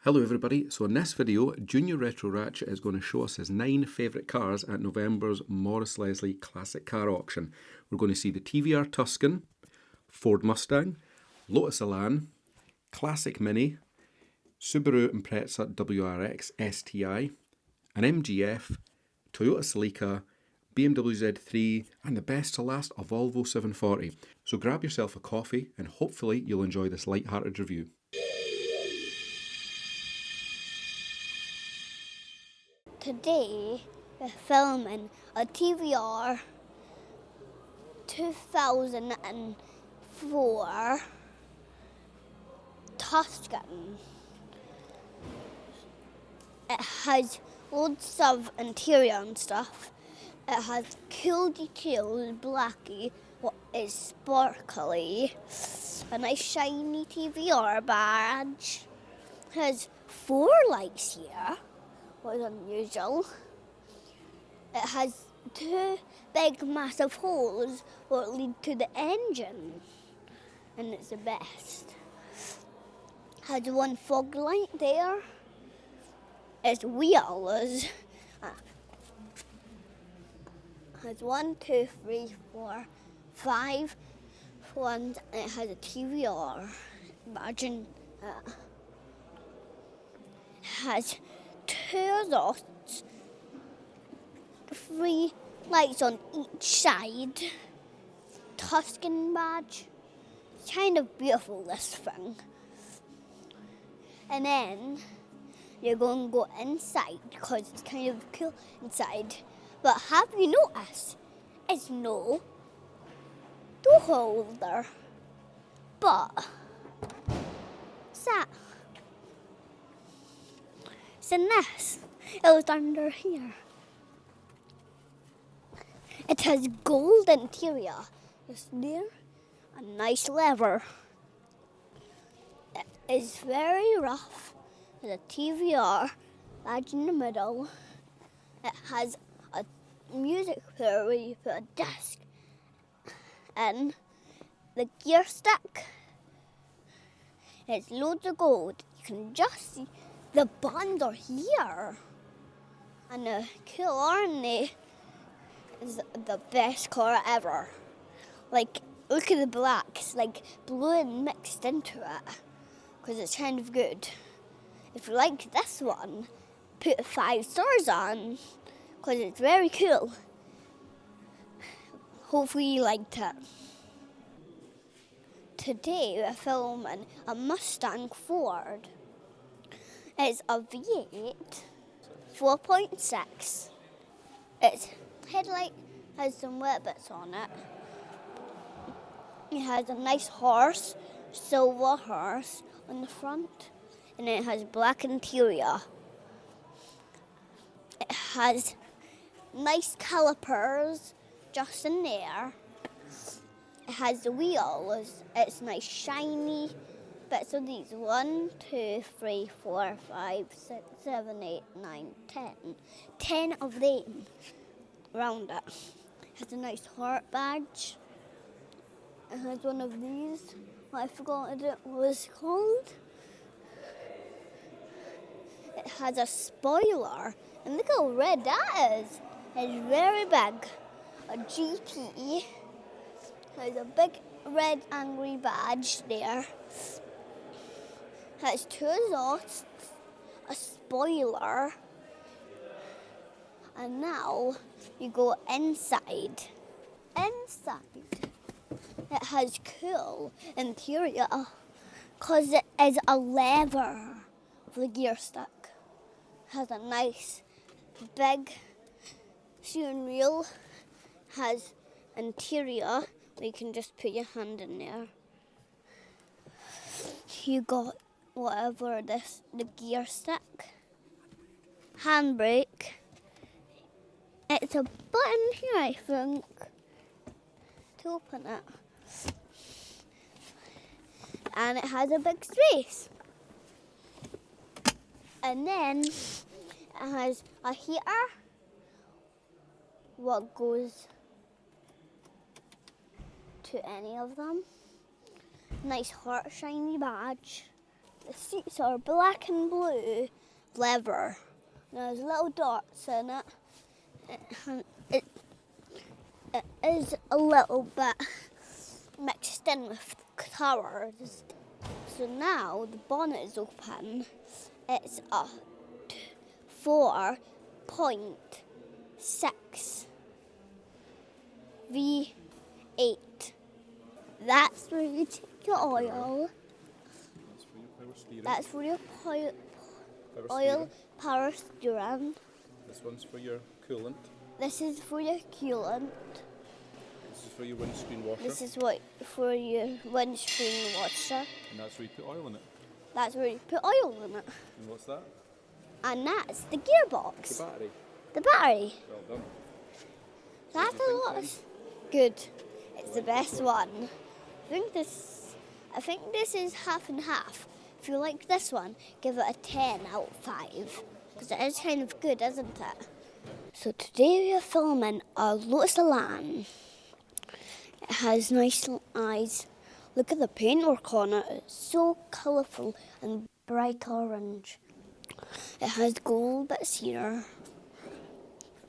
Hello everybody, so in this video, Junior Retro Ratchet is going to show us his 9 favourite cars at November's Morris Leslie Classic Car Auction. We're going to see the TVR Tuscan, Ford Mustang, Lotus Elan, Classic Mini, Subaru Impreza WRX STi, an MGF, Toyota Celica, BMW Z3 and the best to last, a Volvo 740. So grab yourself a coffee and hopefully you'll enjoy this light-hearted review. Today, we're filming a TVR 2004 Tuscan. It has loads of interior and stuff. It has cool details, blacky, what is sparkly, a nice shiny TVR badge. It has 4 lights here. What is unusual. It has 2 big massive holes that lead to the engine, and it's the best. It has 1 fog light there. Its wheels has 1, 2, 3, 4, 5 ones, and it has a TVR. Imagine that. It has 2 exhausts, 3 lights on each side, Tuscan badge. It's kind of beautiful, this thing. And then you're going to go inside because it's kind of cool inside. But have you noticed it's no door holder? But what's that? It's in this. It was under here. It has gold interior. Just there. A nice lever. It is very rough. There's a TVR badge in the middle. It has a music player where you put a disc in. The gear stick. It's loads of gold. You can just see the buttons are here. And the cool, aren't they? Is the best car ever. Like, look at the black. It's like blue and mixed into it. Because it's kind of good. If you like this one, put 5 stars on. Because it's very cool. Hopefully you liked it. Today we're filming a Mustang Ford. It's a V8, 4.6. Its headlight has some wet bits on it. It has a nice horse, silver horse on the front, and it has black interior. It has nice calipers just in there. It has the wheels. It's nice shiny bits of these. 1, 2, 3, 4, 5, 6, 7, 8, 9, 10. 10 of them around it. It has a nice heart badge. It has one of these. I forgot what it was called. It has a spoiler. And look how red that is. It's very big. A GT. There's a big red angry badge there. It has 2 exhausts, a spoiler, and now you go inside. Inside, it has cool interior because it is a lever for the gear stick. It has a nice big steering wheel. Has interior where you can just put your hand in there. You got whatever this, the gear stick, handbrake. It's a button here, I think, to open it. And it has a big space. And then it has a heater, what goes to any of them. Nice heart shiny badge. The seats are black and blue leather. There's little dots in it. It is a little bit mixed in with colours. So now the bonnet is open. It's a 4.6 V8. That's where you take your oil. That's for your oil power steering. This one's for your coolant. This is for your coolant. This is for your windscreen washer. This is what for your windscreen washer. And that's where you put oil in it. That's where you put oil in it. And what's that? And that's the gearbox. The battery. The battery. Well done. That's a lot of good. It's the best one. I think this is half and half. If you like this one, give it a 10 out of 5. Because it is kind of good, isn't it? So today we are filming a Lotus Elan. It has nice little eyes. Look at the paintwork on it. It's so colourful and bright orange. It has gold bits here.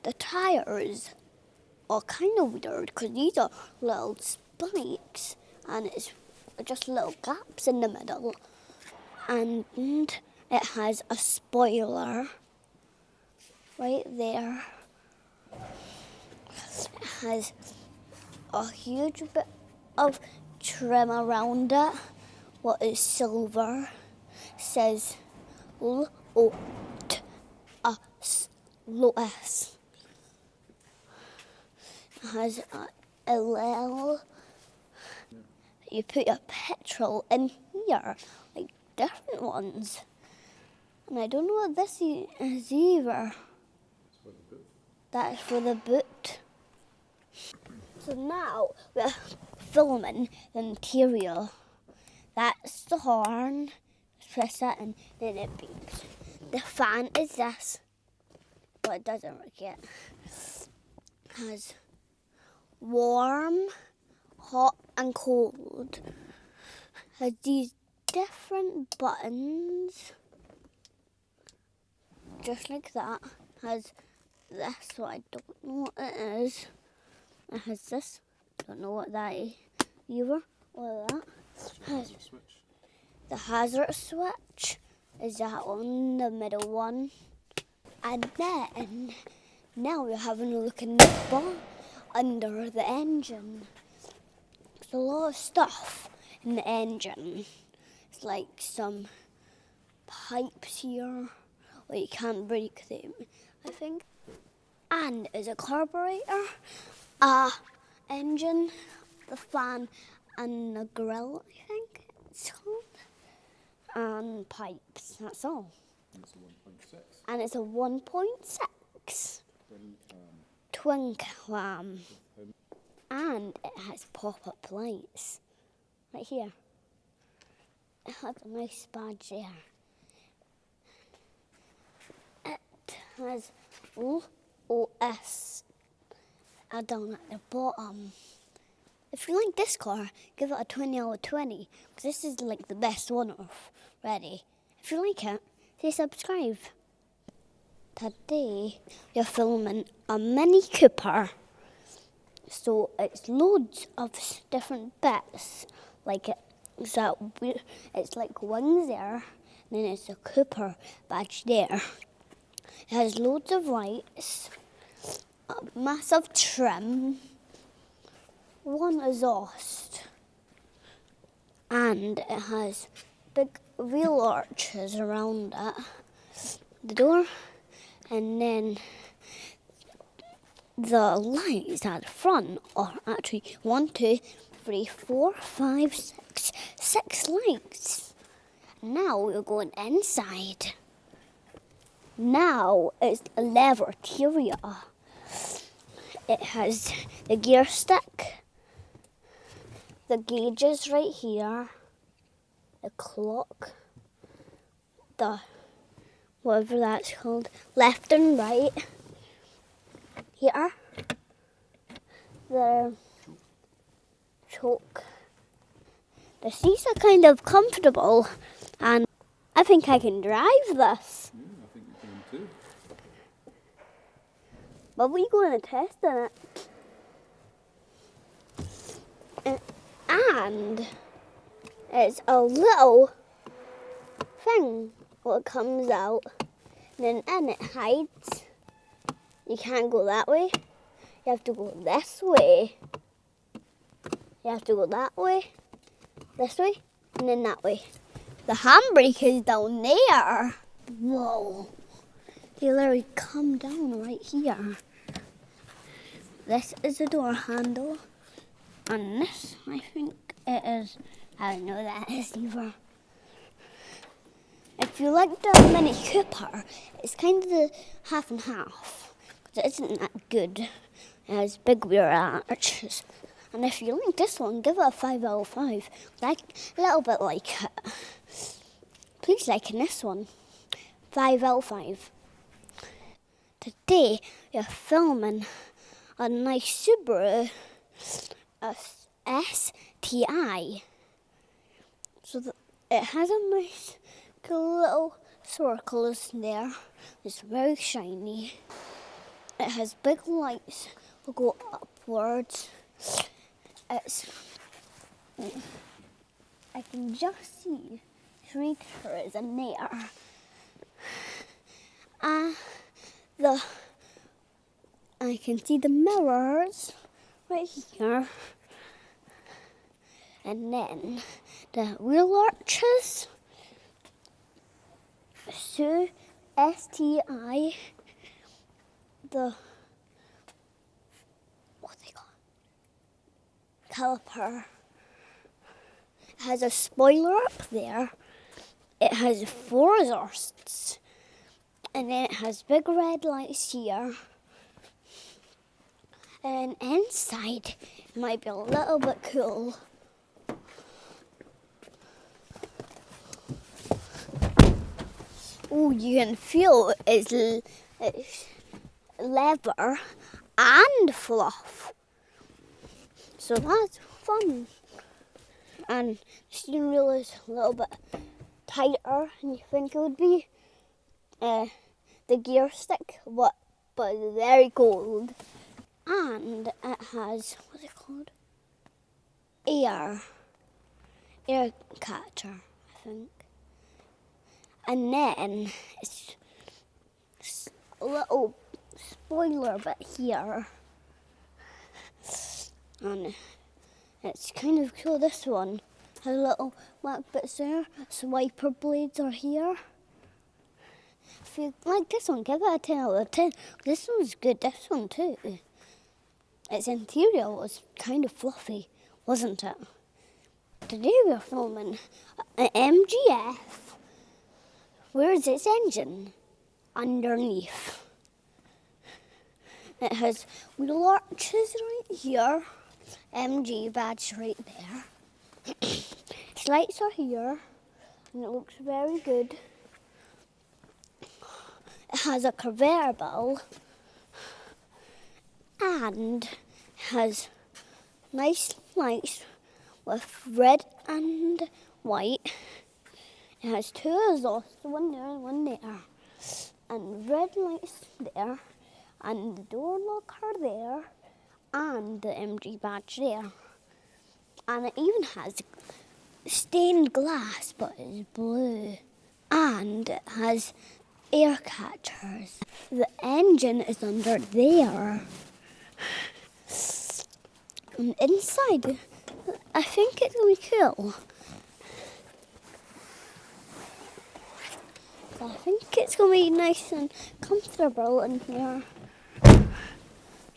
The tyres are kind of weird because these are little spikes and it's just little gaps in the middle. And it has a spoiler right there. It has a huge bit of trim around it. What is silver? It says Lotus. It has a little. You put your petrol in here, like different ones. And I don't know what this is either. That's for the boot. So now we're filming the interior. That's the horn. Press it and then it beeps. The fan is this, but it doesn't work yet. It has warm, hot and cold. It has these different buttons. Just like that. It has this, what I don't know what it is. It has this, don't know what that is either. Or that. The hazard switch is that one, the middle one. And then, now we're having a look in the under the engine. There's a lot of stuff in the engine. It's like some pipes here, where you can't break them, I think. And there's a carburetor, engine, the fan, and the grill, I think it's called. And pipes, that's all. It's a 1.6. And it's a 1.6 twin cam. And it has pop-up lights right here. It has a nice badge there. It has OS down at the bottom. If you like this car, give it a 20 out of 20, because this is like the best one already. If you like it, say subscribe. Today, we're filming a Mini Cooper. So it's loads of different bits, like it's like wings there, and then it's a Cooper badge there. It has loads of lights, a massive trim, one exhaust, and it has big wheel arches around it, the door, and then the lights at the front are actually 1, 2, 3, 4, 5, 6 lights. Now we're going inside. Now it's a leather interior. It has the gear stick, the gauges right here, the clock, the whatever that's called, left and right. Here, the choke. The seats are kind of comfortable, and I think I can drive this. Yeah, I think you can too. But we're going to test on it. And it's a little thing what comes out. And then it hides. You can't go that way. You have to go this way. You have to go that way, this way, and then that way. The handbrake is down there. Whoa. They literally come down right here. This is the door handle. And this, I think it is. I don't know that is either. If you like the Mini Cooper, it's kind of the half and half. Because it isn't that good. It has big rear arches. And if you like this one, give it a 5 out of 5. Like, a little bit like it. Please like this one. 5 out of 5. Today, we're filming a nice Subaru STi. So it has a nice little circles there. It's very shiny. It has big lights that go upwards. I can just see 3 cars in there. I can see the mirrors right here. And then the wheel arches. So STi, what they call it? Caliper. It has a spoiler up there. It has 4 exhausts. And then it has big red lights here. And inside it might be a little bit cool. Oh, you can feel it's leather and fluff. So that's fun. And the steering wheel is a little bit tighter than you think it would be. The gear stick, but it's very cold. And it has, what's it called? Air catcher, I think. And then it's a little spoiler bit here. And it's kind of cool. This one has little black bits there. Swiper blades are here. If you like this one, give it a 10 out of 10. This one's good, this one too. Its interior was kind of fluffy, wasn't it? Today we're filming an MGF. Where is its engine? Underneath. It has wheel arches right here. MG badge right there. Its lights are here. And it looks very good. It has a convertible. And has nice lights with red and white. It has 2 exhausts, one there and one there. And red lights there. And the door locker there. And the MG badge there. And it even has stained glass, but it's blue. And it has air catchers. The engine is under there. And inside, I think it's going to be cool. I think it's going to be nice and comfortable in here.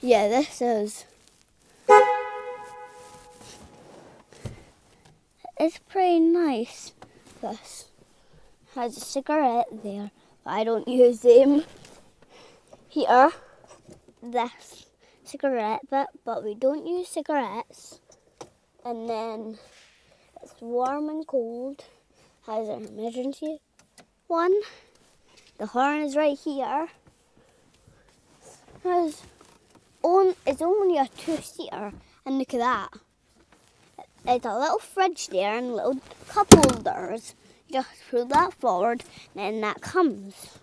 Yeah, this is. It's pretty nice. This has a cigarette there, but I don't use them. Here, this cigarette bit, but we don't use cigarettes. And then it's warm and cold. Has an emergency one. The horn is right here. It's only a 2-seater, and look at that. It's a little fridge there and little cup holders just pull that forward, and then that comes.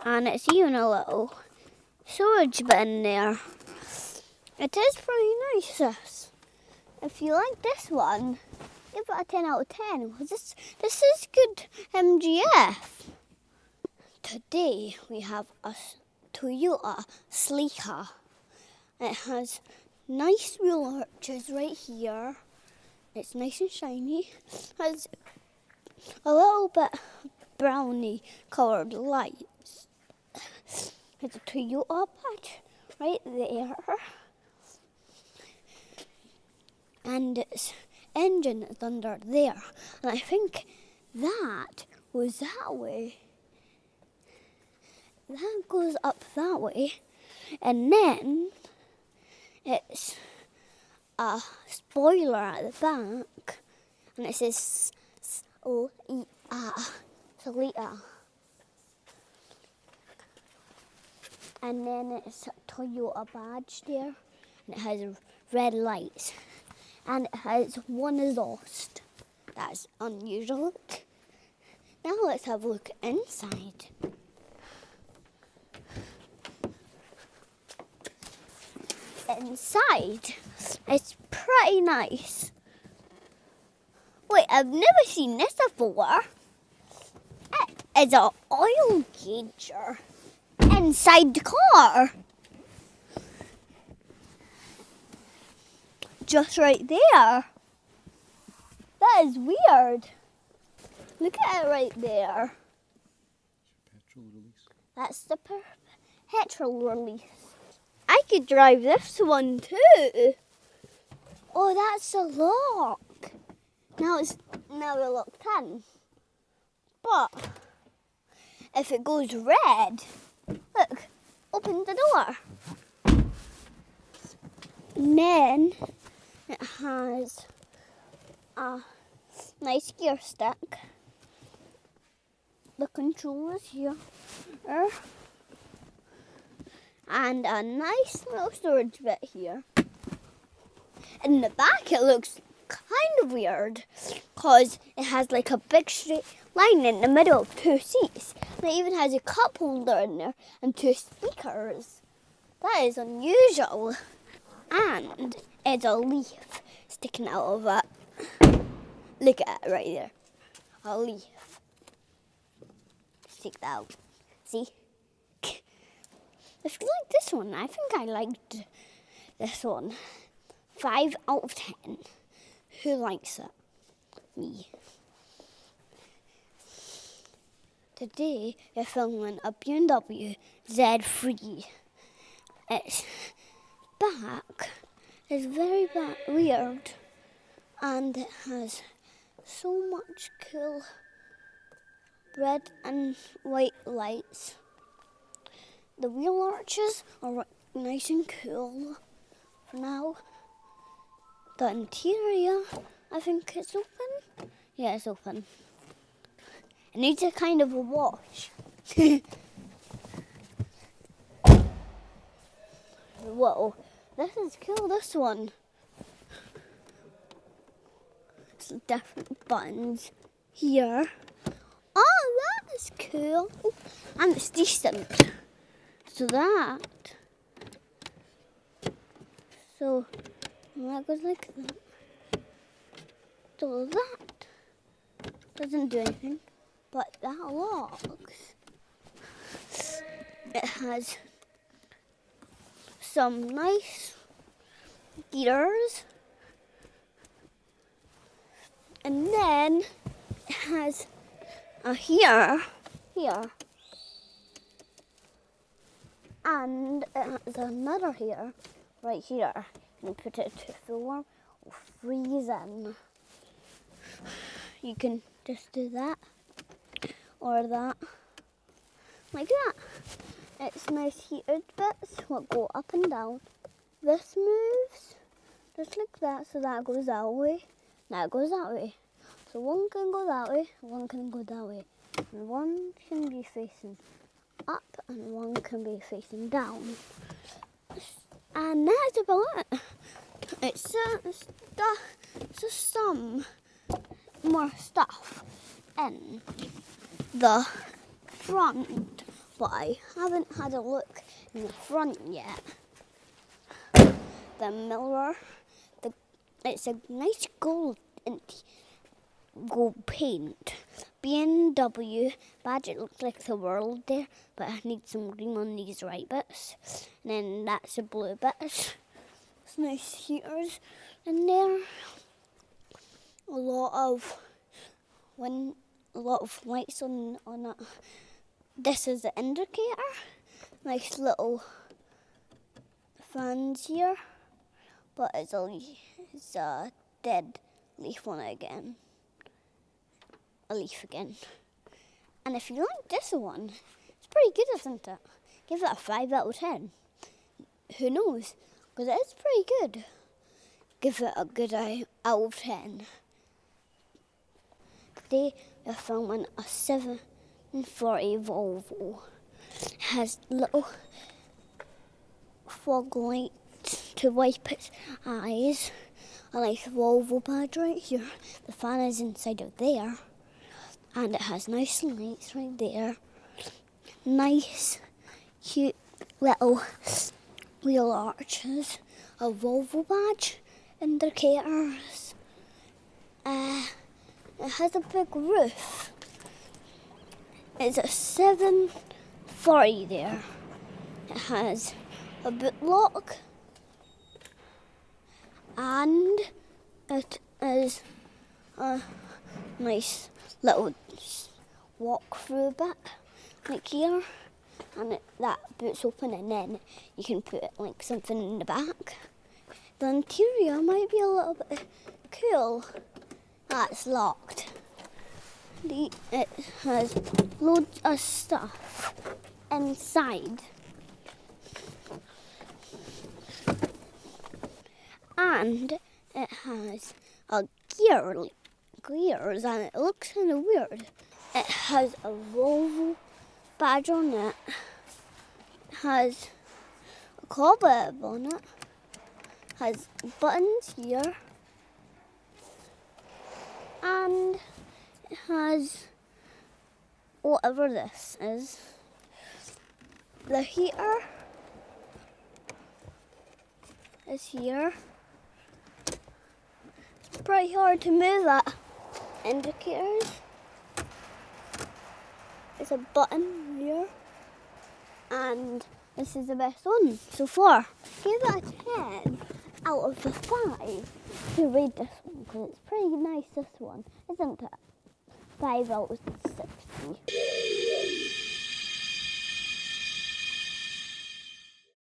And it's even a little storage bin there. It is pretty nice, this. If you like this one, give it a 10 out of 10. This is good MGF. Today we have a Toyota Celica. It has nice wheel arches right here. It's nice and shiny. Has a little bit brownie coloured lights. There's a Toyota badge right there. And its engine is under there. And I think that was that way. That goes up that way. And then it's a spoiler at the back. And it says Celica. And then it's a Toyota badge there. And it has red lights. And it has one exhaust. That's unusual. Now let's have a look inside. Inside, it's pretty nice. Wait, I've never seen this before. It is an oil gauger inside the car. Just right there. That is weird. Look at it right there. Petrol release. That's the petrol release. I could drive this one too. Oh, that's a lock. Now we're locked in. But if it goes red, look, open the door. And then it has a nice gear stick. The controllers here. And a nice little storage bit here. In the back it looks kind of weird because it has like a big straight line in the middle of two seats. And it even has a cup holder in there and two speakers. That is unusual. And it's a leaf sticking out of it. Look at it right there. A leaf. Stick that out. See? If you like this one, I think I liked this one. 5 out of 10. Who likes it? Me. Today we're filming a BMW Z3. Its back is very weird, and it has so much cool red and white lights. The wheel arches are nice and cool for now. The interior, I think it's open. Yeah, it's open. It needs a kind of a wash. Whoa, this is cool, this one. Some different buttons here. Oh, that is cool. And it's decent. So that goes like that. So that doesn't do anything, but that locks. It has some nice gears, and then it has a here. And it has another here, right here. And put it to full or freeze in. You can just do that or that, like that. It's nice heated bits what go up and down. This moves just like that, so that goes that way. That goes that way. So one can go that way, one can go that way. And one can be facing up and one can be facing down. And that's about it. It's just some more stuff in the front, but I haven't had a look in the front yet. The mirror, it's a nice gold paint. BMW badge, it looks like the world there, but I need some green on these right bits. And then that's the blue bits. It's nice heaters in there. A lot of lights on it. This is the indicator. Nice little fans here, but it's a dead leaf on it again. A leaf again. And if you like this one, it's pretty good, isn't it? Give it a 5 out of 10. Who knows? Because it is pretty good. Give it a good out of 10. Today we're filming a 740 Volvo. It has little fog light to wipe its eyes. I like the Volvo badge right here. The fan is inside of there. And it has nice lights right there. Nice, cute little wheel arches. A Volvo badge. Indicators. It has a big roof. It's a 740 there. It has a boot lock. And it is a nice little walk through bit like here, and that boot's open, and then you can put like something in the back. The interior might be a little bit cool. That's locked. It has loads of stuff inside. And it has a gears, and it looks kind of weird. It has a Volvo badge on it. It has a cobweb on it. Has buttons here. And it has whatever this is. The heater is here. It's pretty hard to move that. Indicators. There's a button here. And this is the best one so far. Give it a 10 out of the 5 to rate this one, because it's pretty nice, this one, isn't it? 5 out of 6.